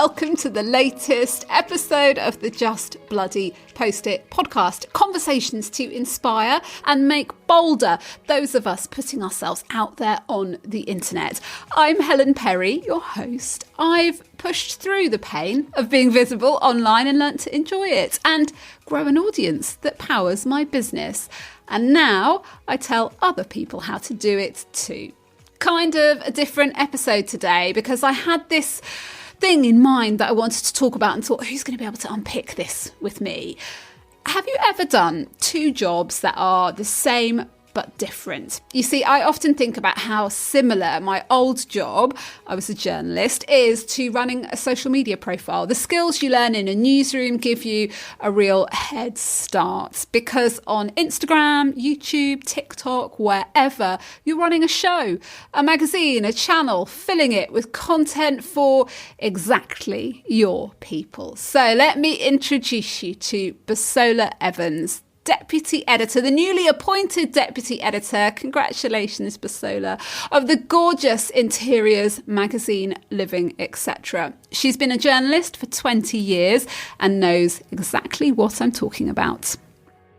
welcome to the latest episode of the Just Bloody Post It podcast. Conversations to inspire and make bolder those of us putting ourselves out there on the internet. I'm Helen Perry, your host. I've pushed through the pain of being visible online and learnt to enjoy it and grow an audience that powers my business. And now I tell other people how to do it too. Kind of a different episode today because I had this thing in mind that I wanted to talk about and thought, who's going to be able to unpick this with me? Have you ever done two jobs that are the same but different? You see, I often think about how similar my old job, I was a journalist, is to running a social media profile. The skills you learn in a newsroom give you a real head start because on Instagram, YouTube, TikTok, wherever, you're running a show, a magazine, a channel, filling it with content for exactly your people. So let me introduce you to Busola Evans, Deputy Editor, the newly appointed Deputy Editor, congratulations Busola, of the gorgeous interiors magazine Living, etc. She's been a journalist for 20 years and knows exactly what I'm talking about.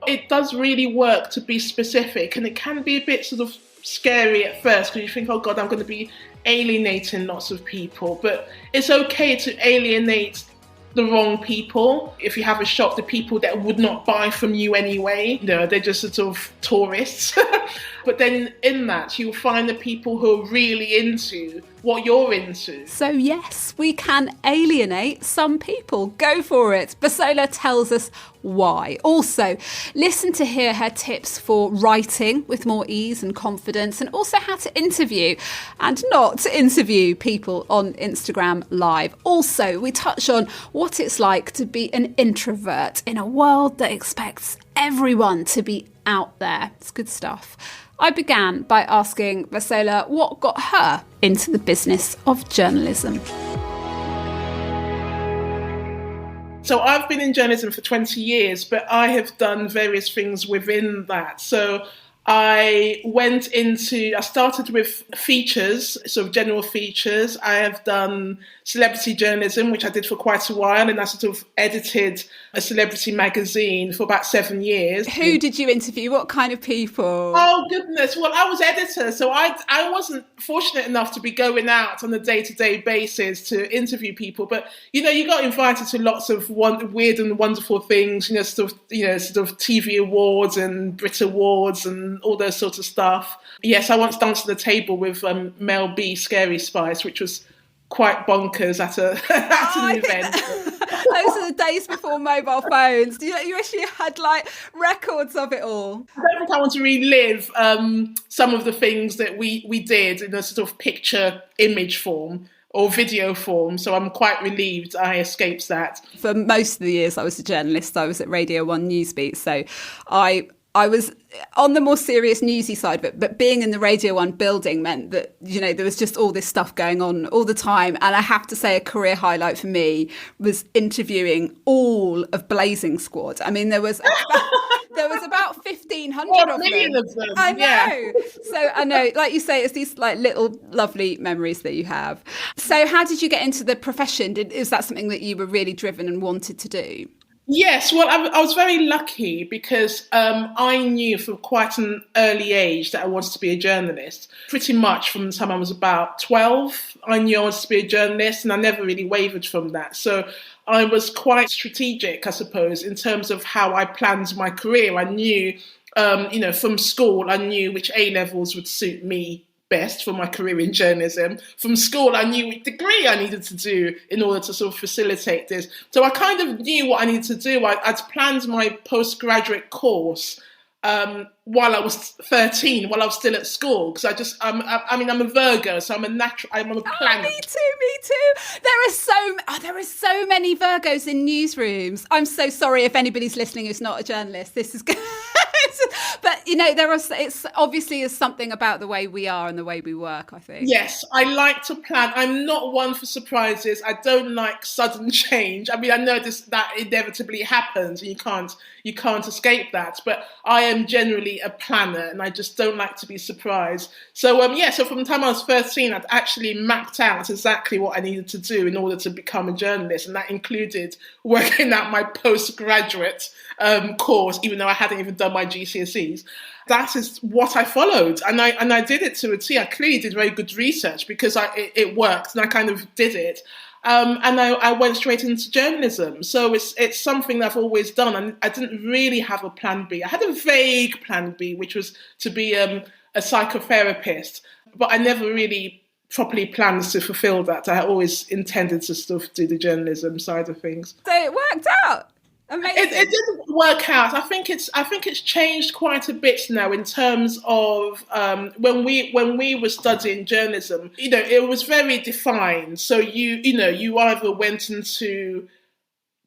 It does really work to be specific, and it can be a bit sort of scary at first because you think, oh God, I'm going to be alienating lots of people, but it's okay to alienate the wrong people. If you have a shop, the people that would not buy from you anyway, they're just sort of tourists. But then in that, you'll find the people who are really into what you're into. So yes, we can alienate some people. Go for it. Busola tells us why. Also, listen to hear her tips for writing with more ease and confidence, and also how to interview and not interview people on Instagram Live. Also, we touch on what it's like to be an introvert in a world that expects everyone to be out there. It's good stuff. I began by asking Busola what got her into the business of journalism. So I've been in journalism for 20 years, but I have done various things within that. So I started with features, sort of general features. I have done celebrity journalism, which I did for quite a while, and I sort of edited a celebrity magazine for about 7 years. Who did you interview? What kind of people? Oh, goodness. Well, I was editor, so I wasn't fortunate enough to be going out on a day-to-day basis to interview people. But, you got invited to lots of weird and wonderful things, sort of TV awards and Brit Awards and all those sorts of stuff. Yes, I once danced at the table with Mel B, Scary Spice, which was quite bonkers at an event. Those are the days before mobile phones. You actually had records of it all. I don't think I want to relive some of the things that we did in a sort of picture image form or video form. So I'm quite relieved I escaped that. For most of the years I was a journalist, I was at Radio 1 Newsbeat. So I was on the more serious newsy side of it, but being in the Radio 1 building meant that, there was just all this stuff going on all the time. And I have to say a career highlight for me was interviewing all of Blazing Squad. I mean, there was about 1,500 of them. I know. Yeah. So I know, like you say, it's these little lovely memories that you have. So how did you get into the profession? Is that something that you were really driven and wanted to do? Yes, well, I was very lucky because I knew from quite an early age that I wanted to be a journalist. Pretty much from the time I was about 12, I knew I wanted to be a journalist, and I never really wavered from that. So I was quite strategic, I suppose, in terms of how I planned my career. I knew, from school, I knew which A-levels would suit me best for my career in journalism. From school, I knew which degree I needed to do in order to sort of facilitate this. So I kind of knew what I needed to do. I'd planned my postgraduate course while I was 13, while I was still at school, because I'm a Virgo, so I'm a planner. Me too. There are so many Virgos in newsrooms. I'm so sorry if anybody's listening who's not a journalist. This is good. But it's obviously is something about the way we are and the way we work, I think. Yes, I like to plan. I'm not one for surprises. I don't like sudden change. I mean, I know that inevitably happens, and you can't escape that. But I am generally a planner, and I just don't like to be surprised. So so from the time I was 13, I'd actually mapped out exactly what I needed to do in order to become a journalist, and that included working out my postgraduate course, even though I hadn't even done my GCSEs. That is what I followed, and I did it to a T. I clearly did very good research because it worked, and I kind of did it. And I went straight into journalism. So it's something that I've always done, and I didn't really have a plan B. I had a vague plan B, which was to be a psychotherapist, but I never really properly planned to fulfill that. I always intended to sort of do the journalism side of things. So it worked out. Amazing. It didn't work out. I think it's changed quite a bit now in terms of when we were studying journalism. It was very defined. So you either went into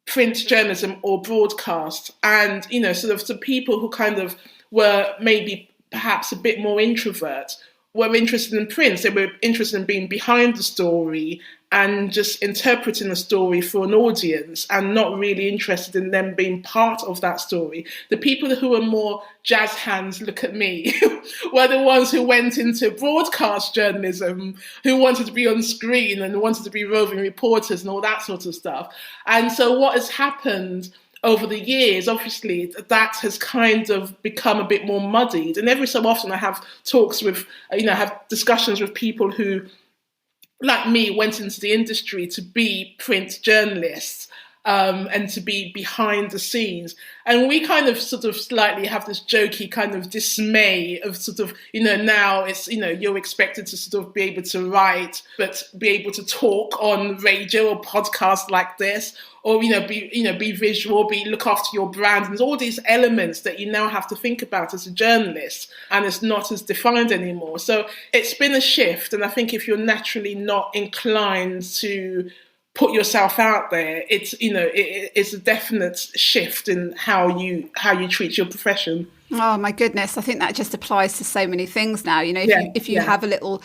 print journalism or broadcast, and sort of the people who kind of were maybe perhaps a bit more introvert were interested in print. They were interested in being behind the story and just interpreting a story for an audience, and not really interested in them being part of that story. The people who were more jazz hands, look at me, were the ones who went into broadcast journalism, who wanted to be on screen and wanted to be roving reporters and all that sort of stuff. And so what has happened over the years, obviously, that has kind of become a bit more muddied. And every so often I have talks with, have discussions with people who, like me, went into the industry to be print journalists and to be behind the scenes. And we kind of sort of slightly have this jokey kind of dismay of sort of, now it's, you're expected to sort of be able to write, but be able to talk on radio or podcasts like this, or, be visual, look after your brand. And there's all these elements that you now have to think about as a journalist, and it's not as defined anymore. So it's been a shift. And I think if you're naturally not inclined to put yourself out there, it's a definite shift in how you treat your profession. Oh my goodness, I think that just applies to so many things now. If you have a little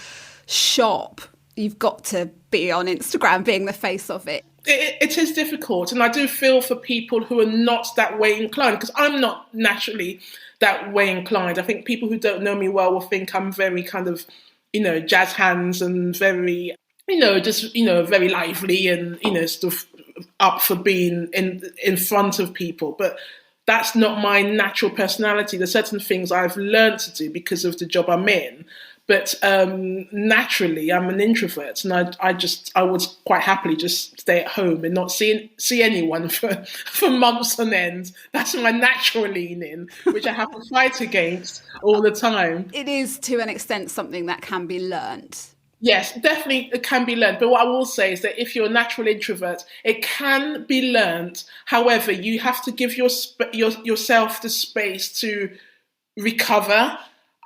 shop, you've got to be on Instagram, being the face of it. It is difficult, and I do feel for people who are not that way inclined, because I'm not naturally that way inclined. I think people who don't know me well will think I'm very kind of, jazz hands and very, very lively and, sort of up for being in front of people. But that's not my natural personality. There's certain things I've learned to do because of the job I'm in. But naturally, I'm an introvert, and I would quite happily just stay at home and not see anyone for months on end. That's my natural leaning, which I have to fight against all the time. It is, to an extent, something that can be learnt. Yes, definitely it can be learned. But what I will say is that if you're a natural introvert, it can be learned. However, you have to give yourself the space to recover.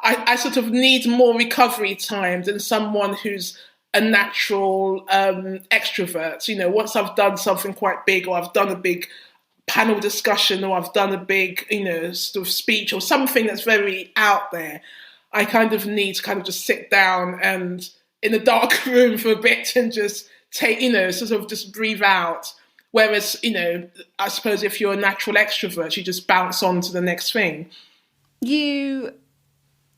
I sort of need more recovery time than someone who's a natural extrovert. Once I've done something quite big, or I've done a big panel discussion, or I've done a big, sort of speech or something that's very out there, I kind of need to kind of just sit down and in a dark room for a bit and just take, sort of just breathe out. Whereas, I suppose if you're a natural extrovert, you just bounce on to the next thing. You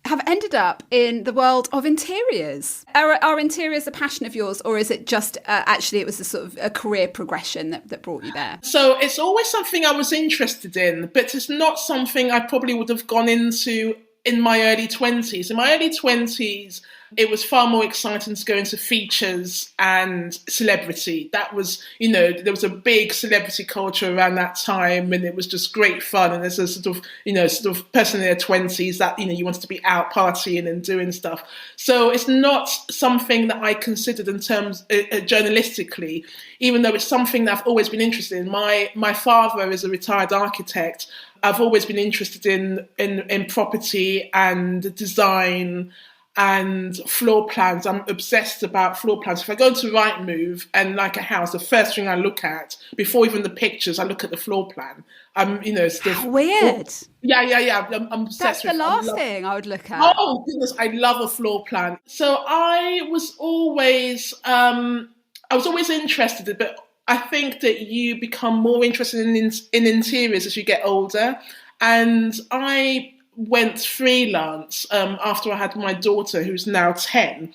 have ended up in the world of interiors. Are interiors a passion of yours, or is it just actually it was a sort of a career progression that brought you there? So it's always something I was interested in, but it's not something I probably would have gone into in my early 20s. In my early 20s, it was far more exciting to go into features and celebrity. That was, there was a big celebrity culture around that time, and it was just great fun. And as a sort of person in their 20s, that, you wanted to be out partying and doing stuff. So it's not something that I considered in terms journalistically, even though it's something that I've always been interested in. My father is a retired architect. I've always been interested in property and design. and floor plans. I'm obsessed about floor plans. If I go to Rightmove and like a house, the first thing I look at, before even the pictures, I look at the floor plan. How weird. Yeah. I'm That's obsessed the with. last thing I would look at. Oh goodness, I love a floor plan. So I was always interested, but I think that you become more interested in interiors as you get older. And I went freelance after I had my daughter, who's now 10.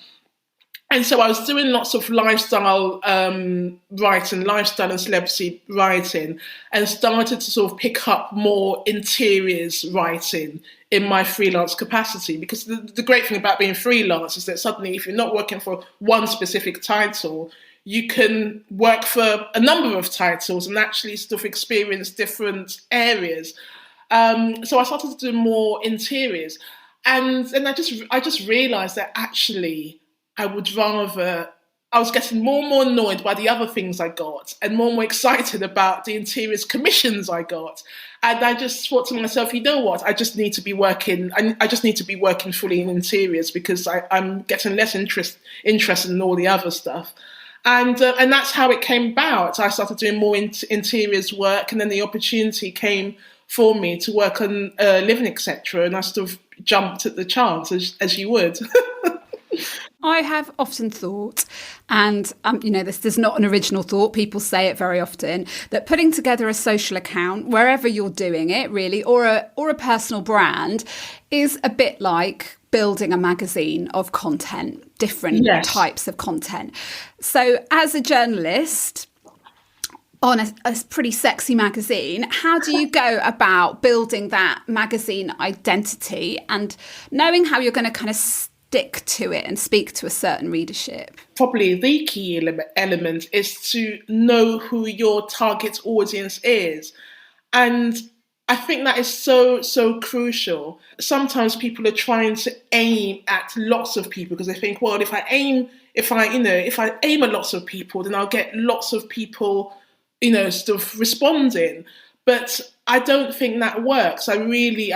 And so I was doing lots of lifestyle writing, lifestyle and celebrity writing, and started to sort of pick up more interiors writing in my freelance capacity. Because the great thing about being freelance is that suddenly, if you're not working for one specific title, you can work for a number of titles and actually sort of experience different areas. So I started to do more interiors, and then I just realised that actually I was getting more and more annoyed by the other things I got, and more excited about the interiors commissions I got. And I just thought to myself, you know what? I just need to be working. I just need to be working fully in interiors, because I'm getting less interested in all the other stuff. And that's how it came about. I started doing more interiors work, and then the opportunity came for me to work on living, etc. And I sort of jumped at the chance, as you would. I have often thought, and this is not an original thought, people say it very often, that putting together a social account, wherever you're doing it really, or a personal brand, is a bit like building a magazine of content, different types of content. So as a journalist on a pretty sexy magazine, how do you go about building that magazine identity and knowing how you're going to kind of stick to it and speak to a certain readership? Probably the key element is to know who your target audience is. And I think that is so crucial. Sometimes people are trying to aim at lots of people because they think, well, if I aim at lots of people, then I'll get lots of people, sort of responding. But I don't think that works. I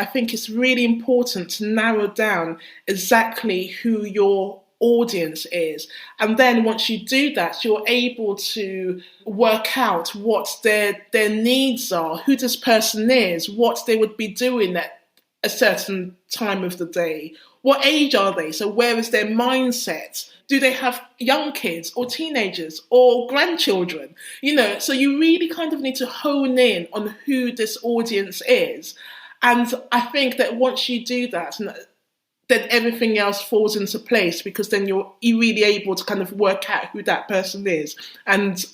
think it's really important to narrow down exactly who your audience is. And then once you do that, you're able to work out what their needs are, who this person is, what they would be doing at a certain time of the day. What age are they? So where is their mindset? Do they have young kids or teenagers or grandchildren? So you really kind of need to hone in on who this audience is. And I think that once you do that, then everything else falls into place, because then you're really able to kind of work out who that person is and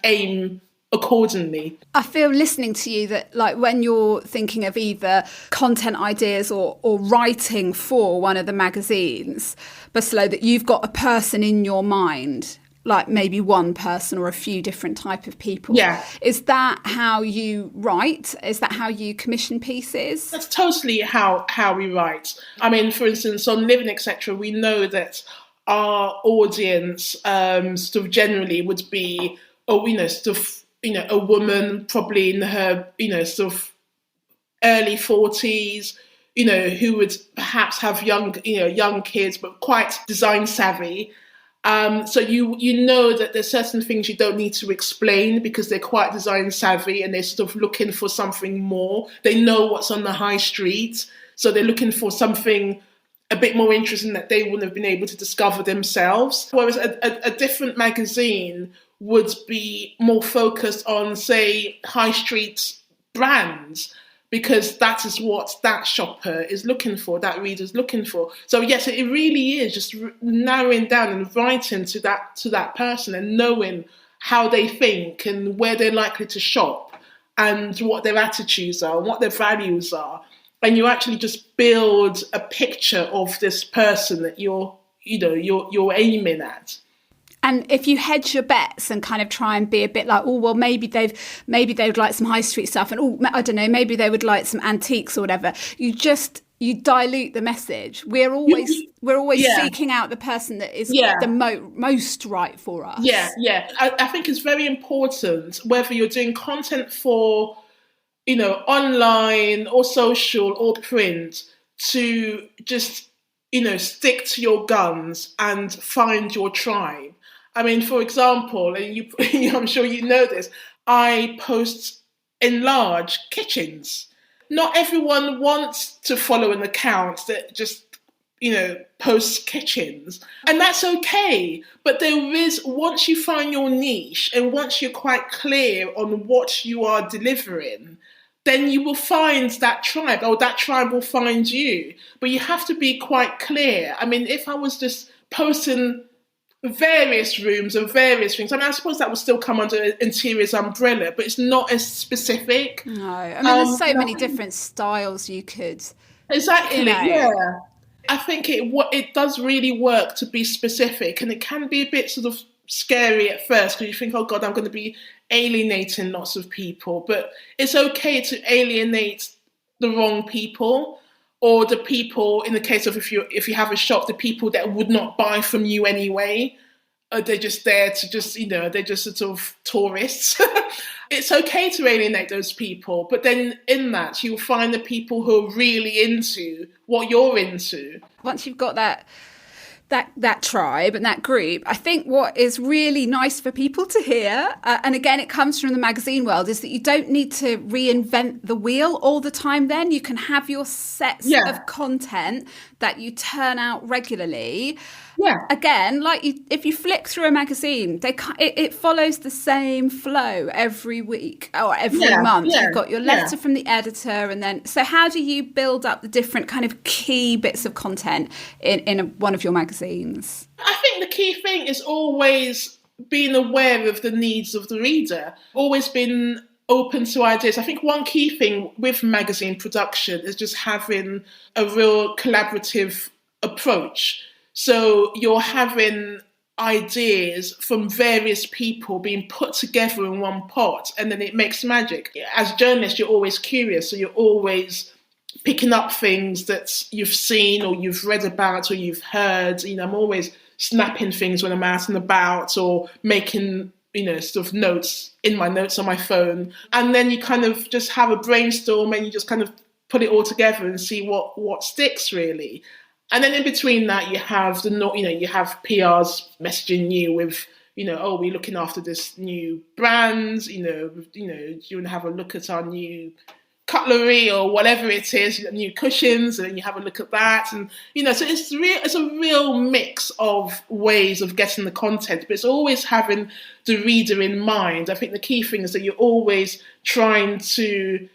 aim accordingly. I feel listening to you that, like, when you're thinking of either content ideas or writing for one of the magazines, Busola, that you've got a person in your mind, like maybe one person or a few different type of people. Yeah. Is that how you write? Is that how you commission pieces? That's totally how we write. I mean, for instance, on Living, etc., we know that our audience sort of generally would be, a woman probably in her, sort of early 40s, who would perhaps have young kids, but quite design savvy. So you know that there's certain things you don't need to explain because they're quite design savvy and they're sort of looking for something more. They know what's on the high street, so they're looking for something a bit more interesting that they wouldn't have been able to discover themselves. Whereas a different magazine would be more focused on, say, high street brands, because that is what that shopper is looking for, that reader's looking for. So yes, it really is just narrowing down and writing to that person and knowing how they think and where they're likely to shop and what their attitudes are and what their values are. And you actually just build a picture of this person that you're aiming at. And if you hedge your bets and kind of try and be a bit like, oh, well, maybe they would like some high street stuff, and I don't know, maybe they would like some antiques or whatever. You dilute the message. We're always seeking out the person that is the most right for us. Yeah. I think it's very important, whether you're doing content for, online or social or print, to just stick to your guns and find your tribe. I mean, for example, and you, I'm sure you know this, I post enlarge kitchens. Not everyone wants to follow an account that just, posts kitchens. And that's okay. But there is, once you find your niche and once you're quite clear on what you are delivering, then you will find that tribe, or that tribe will find you. But you have to be quite clear. I mean, if I was just posting various rooms and various things, I mean, I suppose that would still come under interiors umbrella, but it's not as specific. No, I mean, there's so many different styles you could... Exactly, yeah. I think it does really work to be specific, and it can be a bit sort of scary at first because you think, oh God, I'm going to be alienating lots of people. But it's okay to alienate the wrong people, or the people, in the case of if you have a shop, the people that would not buy from you anyway. They're just there to they're just sort of tourists. It's okay to alienate those people, but then in that you'll find the people who are really into what you're into. Once you've got that tribe and that group, I think what is really nice for people to hear, and again, it comes from the magazine world, is that you don't need to reinvent the wheel all the time. Then you can have your sets of content that you turn out regularly. Yeah. Again, if you flick through a magazine, it follows the same flow every week or every month. Yeah. You've got your letter from the editor, and then so how do you build up the different kind of key bits of content in one of your magazines? I think the key thing is always being aware of the needs of the reader, always been open to ideas. I think one key thing with magazine production is just having a real collaborative approach. So you're having ideas from various people being put together in one pot, and then it makes magic. As journalists, you're always curious, so you're always picking up things that you've seen or you've read about or you've heard. I'm always snapping things when I'm out and about, or making sort of notes in my notes on my phone. And then you kind of just have a brainstorm and you just kind of put it all together and see what sticks really. And then in between that, you have you have PRs messaging you with, oh, we're looking after this new brand, do you want to have a look at our new cutlery or whatever it is, new cushions, and you have a look at that. And, so it's a real mix of ways of getting the content, but it's always having the reader in mind. I think the key thing is that you're always trying to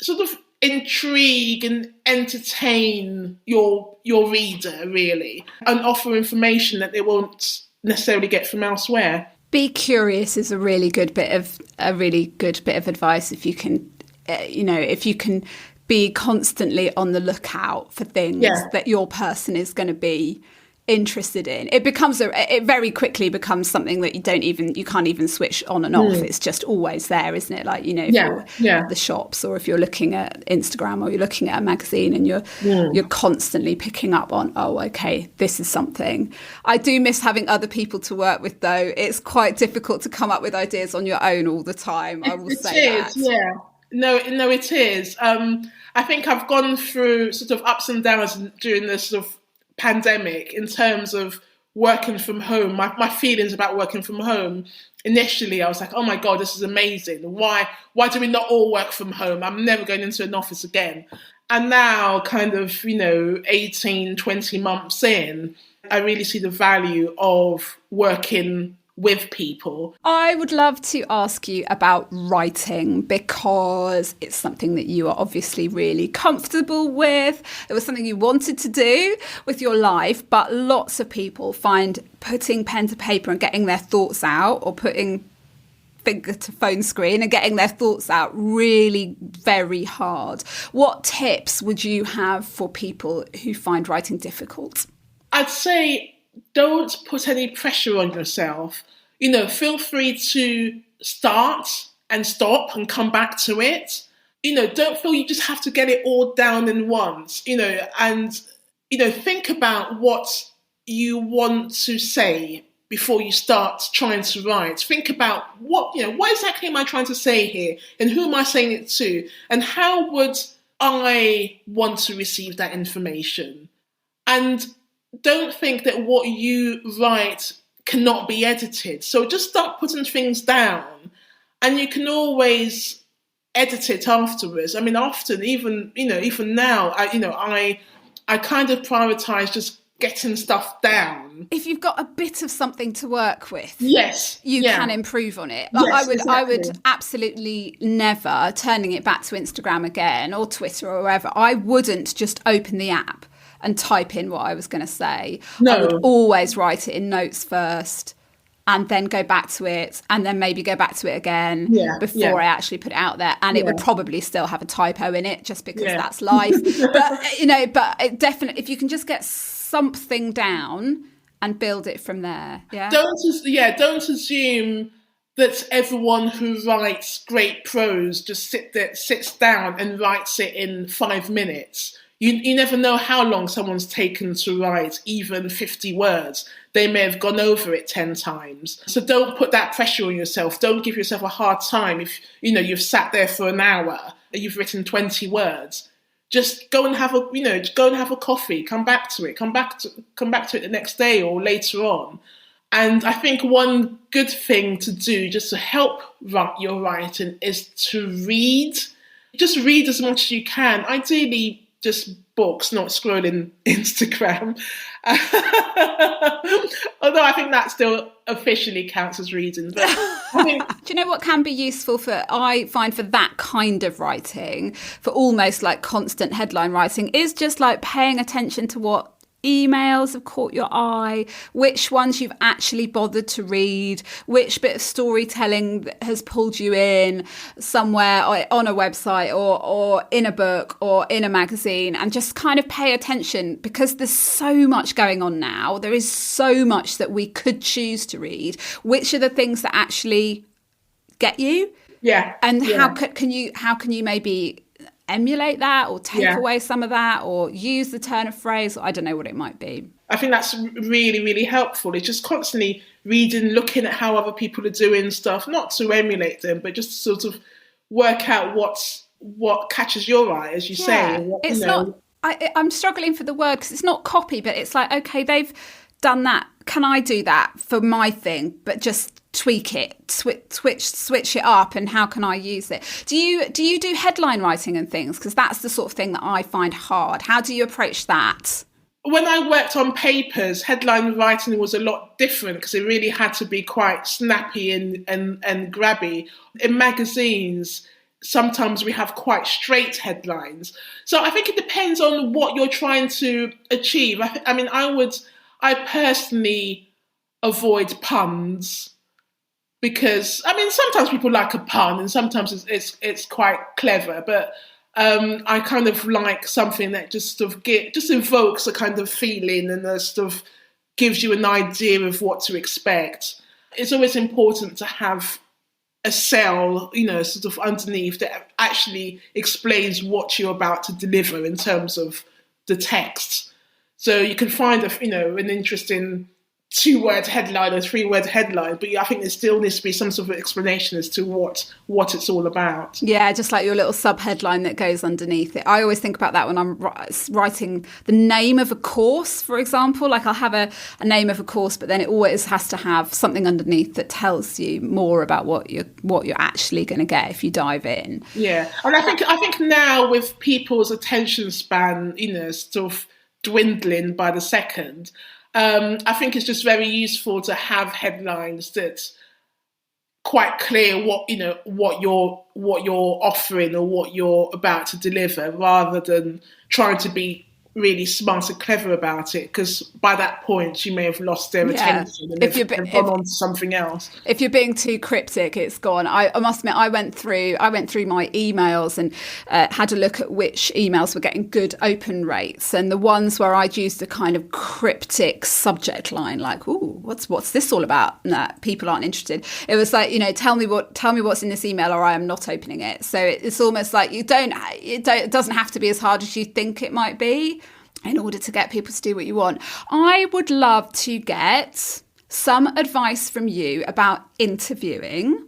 sort of intrigue and entertain your reader, really, and offer information that they won't necessarily get from elsewhere. Be curious is a really good bit of advice. If you can, if you can be constantly on the lookout for things that your person is going to be interested in, it very quickly becomes something that you can't even switch on and off. It's just always there, isn't it? Like, if you're at the shops, or if you're looking at Instagram, or you're looking at a magazine, and you're constantly picking up on, oh, okay, this is something. I do miss having other people to work with, though. It's quite difficult to come up with ideas on your own all the time. I will say that. Yeah. No, it is. I think I've gone through sort of ups and downs during this sort of pandemic in terms of working from home. My feelings about working from home. Initially, I was like, oh my God, this is amazing. Why do we not all work from home? I'm never going into an office again. And now, kind of, 18, 20 months in, I really see the value of working with people. I would love to ask you about writing, because it's something that you are obviously really comfortable with. It was something you wanted to do with your life, but lots of people find putting pen to paper and getting their thoughts out, or putting finger to phone screen and getting their thoughts out, really very hard. What tips would you have for people who find writing difficult? I'd say don't put any pressure on yourself. Feel free to start and stop and come back to it. Don't feel you just have to get it all down in once, and, think about what you want to say before you start trying to write. Think about what exactly am I trying to say here, and who am I saying it to, and how would I want to receive that information? And don't think that what you write cannot be edited. So just start putting things down, and you can always edit it afterwards. I mean, often, even now, I kind of prioritize just getting stuff down. If you've got a bit of something to work with, yes, you can improve on it. Like, yes, I would absolutely never, turning it back to Instagram again or Twitter or wherever, I wouldn't just open the app and type in what I was going to say. No. I would always write it in notes first, and then go back to it, and then maybe go back to it again before I actually put it out there. And it would probably still have a typo in it, just because that's life. But, but it definitely, if you can just get something down and build it from there. Don't assume that everyone who writes great prose just sits down and writes it in 5 minutes. You never know how long someone's taken to write even 50 words. They may have gone over it 10 times. So don't put that pressure on yourself. Don't give yourself a hard time if you've sat there for an hour and you've written 20 words. Just go and have a coffee. Come back to it. Come back to it the next day or later on. And I think one good thing to do just to help your writing is to read. Just read as much as you can. Ideally, just books, not scrolling Instagram. Although I think that still officially counts as reading. But do you know what can be useful I find for that kind of writing, for almost like constant headline writing, is just like paying attention to what emails have caught your eye, which ones you've actually bothered to read, which bit of storytelling has pulled you in somewhere on a website or in a book or in a magazine, and just kind of pay attention, because there's so much going on now. There is so much that we could choose to read. Which are the things that actually get you? Yeah. And how can you maybe emulate that, or take away some of that, or use the turn of phrase? I don't know what it might be. I think that's really, really helpful. It's just constantly reading, looking at how other people are doing stuff, not to emulate them, but just to sort of work out what catches your eye, as you say. I'm struggling for the word, because it's not copy, but it's like, okay, they've done that. Can I do that for my thing, but just tweak it, switch it up, and how can I use it? Do you do headline writing and things? Because that's the sort of thing that I find hard. How do you approach that? When I worked on papers, headline writing was a lot different, because it really had to be quite snappy and grabby. In magazines, sometimes we have quite straight headlines. So I think it depends on what you're trying to achieve. I personally avoid puns, because sometimes people like a pun and sometimes it's quite clever, but I kind of like something that just sort of just evokes a kind of feeling and sort of gives you an idea of what to expect. It's always important to have a cell, sort of underneath, that actually explains what you're about to deliver in terms of the text. So you can find an interesting 2-word headline or 3-word headline, but I think there still needs to be some sort of explanation as to what it's all about. Yeah, just like your little sub-headline that goes underneath it. I always think about that when I'm writing the name of a course, for example. Like, I'll have a name of a course, but then it always has to have something underneath that tells you more about what you're actually going to get if you dive in. Yeah, and I think now, with people's attention span, sort of dwindling by the second, I think it's just very useful to have headlines that's quite clear what you're offering or what you're about to deliver, rather than trying to be really smart and clever about it, because by that point you may have lost their attention and they've gone on to something else. If you're being too cryptic, it's gone. I must admit, I went through my emails and had a look at which emails were getting good open rates, and the ones where I'd used a kind of cryptic subject line, like, "Ooh, what's this all about?" Nah, people aren't interested. It was like, tell me what's in this email, or I am not opening it. So it's almost like it doesn't have to be as hard as you think it might be in order to get people to do what you want. I would love to get some advice from you about interviewing,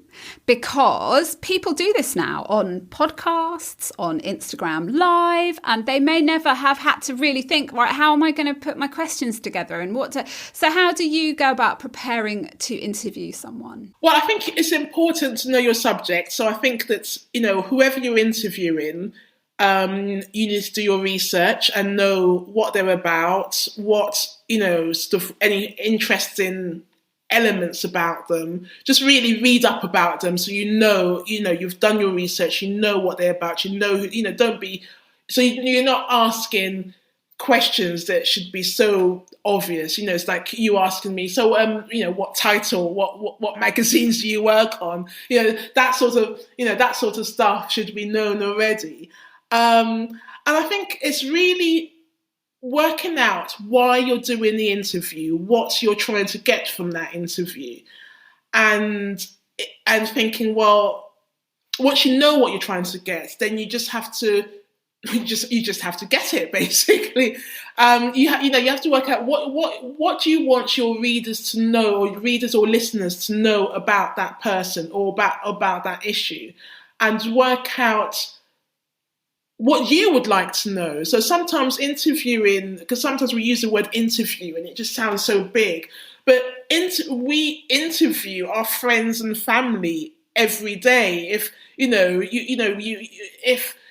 Because people do this now on podcasts, on Instagram Live, and they may never have had to really think, right, how am I going to put my questions together and so how do you go about preparing to interview someone? Well, I think it's important to know your subject. So I think that, whoever you're interviewing, you need to do your research and know what they're about, what, stuff, any interesting elements about them. Just really read up about them so you've done your research, you know what they're about, don't be, so you're not asking questions that should be so obvious. It's like you asking me, so what title, what magazines do you work on? That sort of stuff should be known already. And I think it's really working out why you're doing the interview, what you're trying to get from that interview, and thinking, well, once you know what you're trying to get, then you just have to get it, basically. You have to work out what do you want your readers to know, or readers or listeners to know about that person or about that issue, and work out what you would like to know. So sometimes interviewing, because sometimes we use the word interview and it just sounds so big, but we interview our friends and family every day.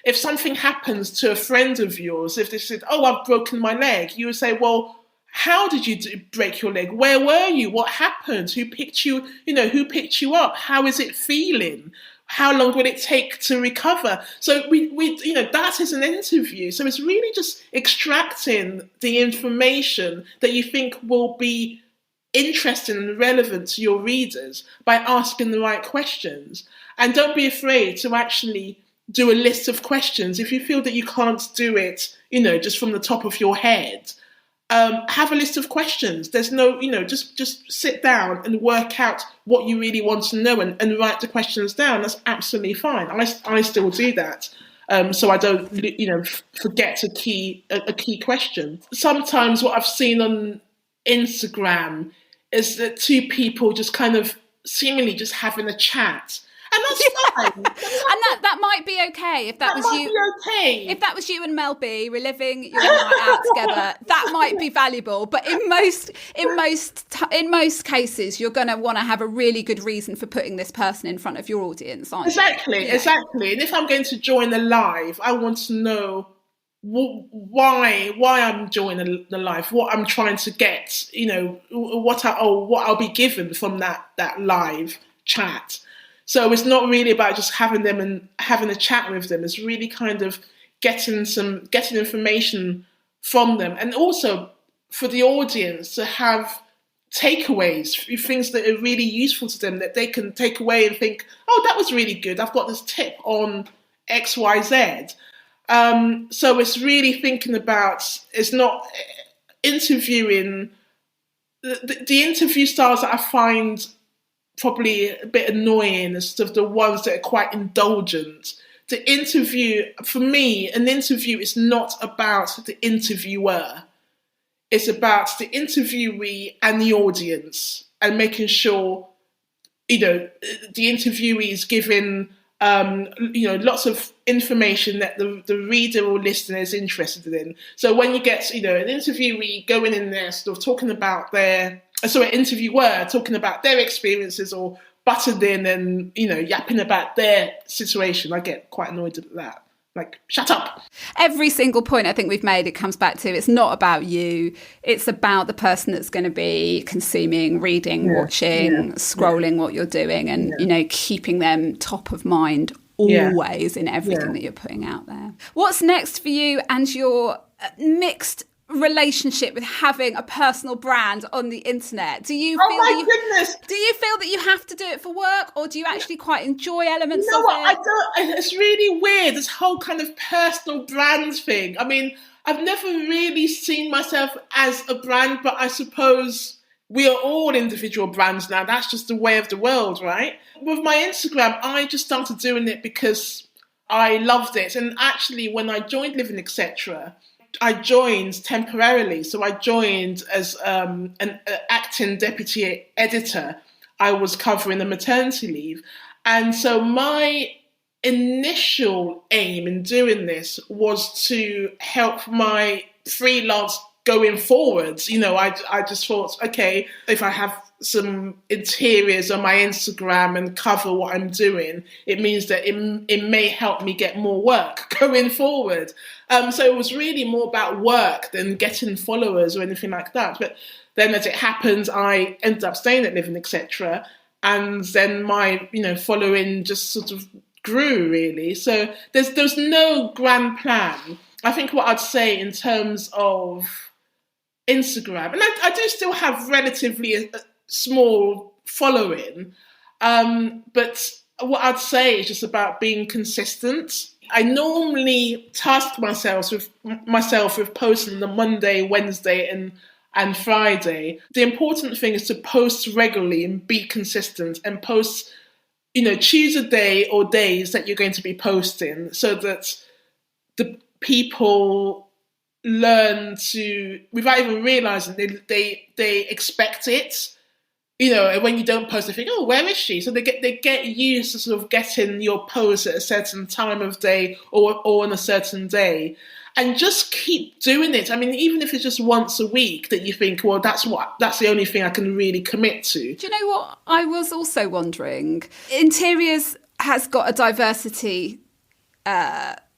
If something happens to a friend of yours, if they said, "Oh, I've broken my leg," you would say, "Well, how did you break your leg? Where were you? What happened? Who picked you? Who picked you up? How is it feeling? How long will it take to recover?" So we that is an interview. So it's really just extracting the information that you think will be interesting and relevant to your readers by asking the right questions. And don't be afraid to actually do a list of questions. If you feel that you can't do it, just from the top of your head, have a list of questions. There's no, just sit down and work out what you really want to know and write the questions down. That's absolutely fine. I still do that. So I don't, forget a key question. Sometimes what I've seen on Instagram is that two people just kind of seemingly just having a chat. And that's fine. And that might be okay if that was you. Okay. If that was you and Mel B reliving your night out together, that might be valuable. But in most cases, you're going to want to have a really good reason for putting this person in front of your audience, aren't you? Exactly. And if I'm going to join a live, I want to know why I'm joining the live, what I'm trying to get, what I'll be given from that live chat. So it's not really about just having them and having a chat with them. It's really kind of getting information from them, and also for the audience to have takeaways, things that are really useful to them that they can take away and think, "Oh, that was really good. I've got this tip on X, Y, Z." So it's really thinking about. It's not interviewing. The interview styles that I find probably a bit annoying is sort of the ones that are quite indulgent. The interview, for me, an interview is not about the interviewer. It's about the interviewee and the audience, and making sure, the interviewee is given, lots of information that the reader or listener is interested in. So when you get, an interviewee going in there sort of talking about an interviewer talking about their experiences, or butted in and, yapping about their situation, I get quite annoyed at that. Like, shut up. Every single point I think we've made, it comes back to, it's not about you. It's about the person that's going to be consuming, reading, watching, scrolling what you're doing, and, keeping them top of mind always in everything that you're putting out there. What's next for you and your mixed relationship with having a personal brand on the internet? Do you feel that you have to do it for work, or do you actually quite enjoy elements of it? I don't. It's really weird, this whole kind of personal brand thing. I mean, I've never really seen myself as a brand, but I suppose we are all individual brands now. That's just the way of the world, right? With my Instagram, I just started doing it because I loved it. And actually, when I joined Living Etc., I joined temporarily. So I joined as an acting deputy editor. I was covering a maternity leave. And so my initial aim in doing this was to help my freelance going forwards. I just thought, okay, if I have some interiors on my Instagram and cover what I'm doing, it means that it may help me get more work going forward. So it was really more about work than getting followers or anything like that. But then as it happens, I ended up staying at Living, etc. And then my, following just sort of grew, really. So there's no grand plan. I think what I'd say in terms of Instagram, and I do still have relatively small following, but what I'd say is just about being consistent. I normally task myself with posting the Monday, Wednesday, and Friday. The important thing is to post regularly and be consistent, and post, choose a day or days that you're going to be posting, so that the people learn to, without even realizing, they expect it. When you don't post, they think, "Oh, where is she?" So they get used to sort of getting your post at a certain time of day or on a certain day, and just keep doing it. I mean, even if it's just once a week that you think, "Well, that's the only thing I can really commit to." Do you know what I was also wondering? Interiors has got a diversity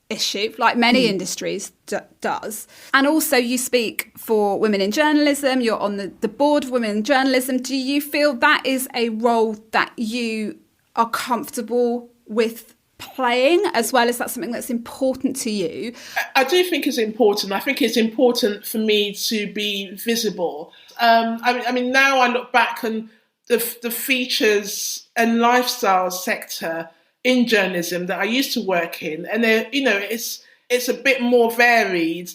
issue, like many industries does. And also you speak for women in journalism, you're on the board of Women in Journalism. Do you feel that is a role that you are comfortable with playing, as well as that's something that's important to you? I do think it's important. I think it's important for me to be visible. I mean, now I look back on the features and lifestyle sector in journalism that I used to work in, and it's a bit more varied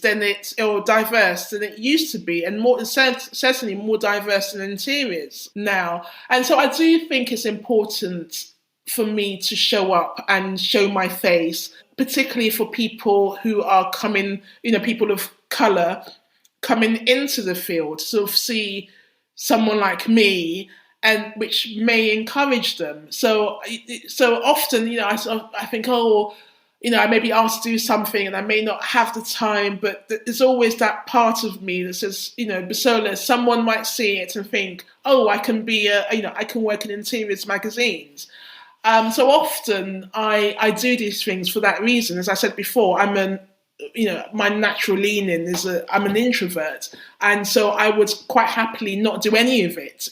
or diverse than it used to be, and certainly more diverse than interiors now. And so I do think it's important for me to show up and show my face, particularly for people who are coming, people of colour coming into the field, to sort of see someone like me, and which may encourage them. So often, I think, I may be asked to do something and I may not have the time, but there's always that part of me that says, Busola, someone might see it and think, oh, I can I can work in interiors magazines. So often I do these things for that reason. As I said before, my natural leaning is I'm an introvert. And so I would quite happily not do any of it,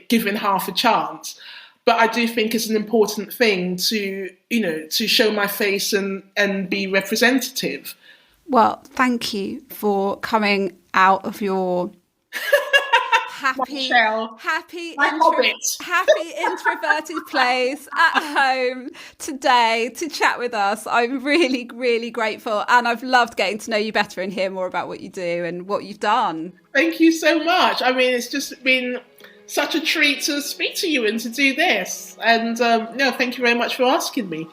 given half a chance. But I do think it's an important thing to show my face and be representative. Well, thank you for coming out of your happy introverted place at home today to chat with us. I'm really, really grateful, and I've loved getting to know you better and hear more about what you do and what you've done. Thank you so much. I mean, it's just been such a treat to speak to you and to do this. And thank you very much for asking me.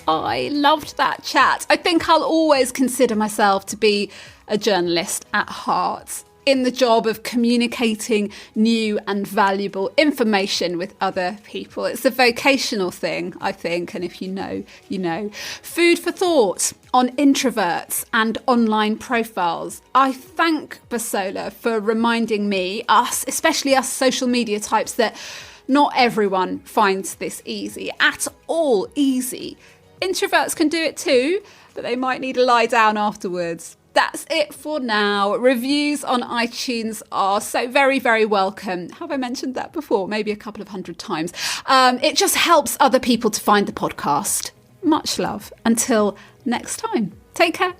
I loved that chat. I think I'll always consider myself to be a journalist at heart, in the job of communicating new and valuable information with other people. It's a vocational thing, I think, and if you know, you know. Food for thought on introverts and online profiles. I thank Busola for reminding me, especially us social media types, that not everyone finds this easy, at all easy. Introverts can do it too, but they might need a lie down afterwards. That's it for now. Reviews on iTunes are so very, very welcome. Have I mentioned that before? Maybe a couple of 100 times. It just helps other people to find the podcast. Much love. Until next time. Take care.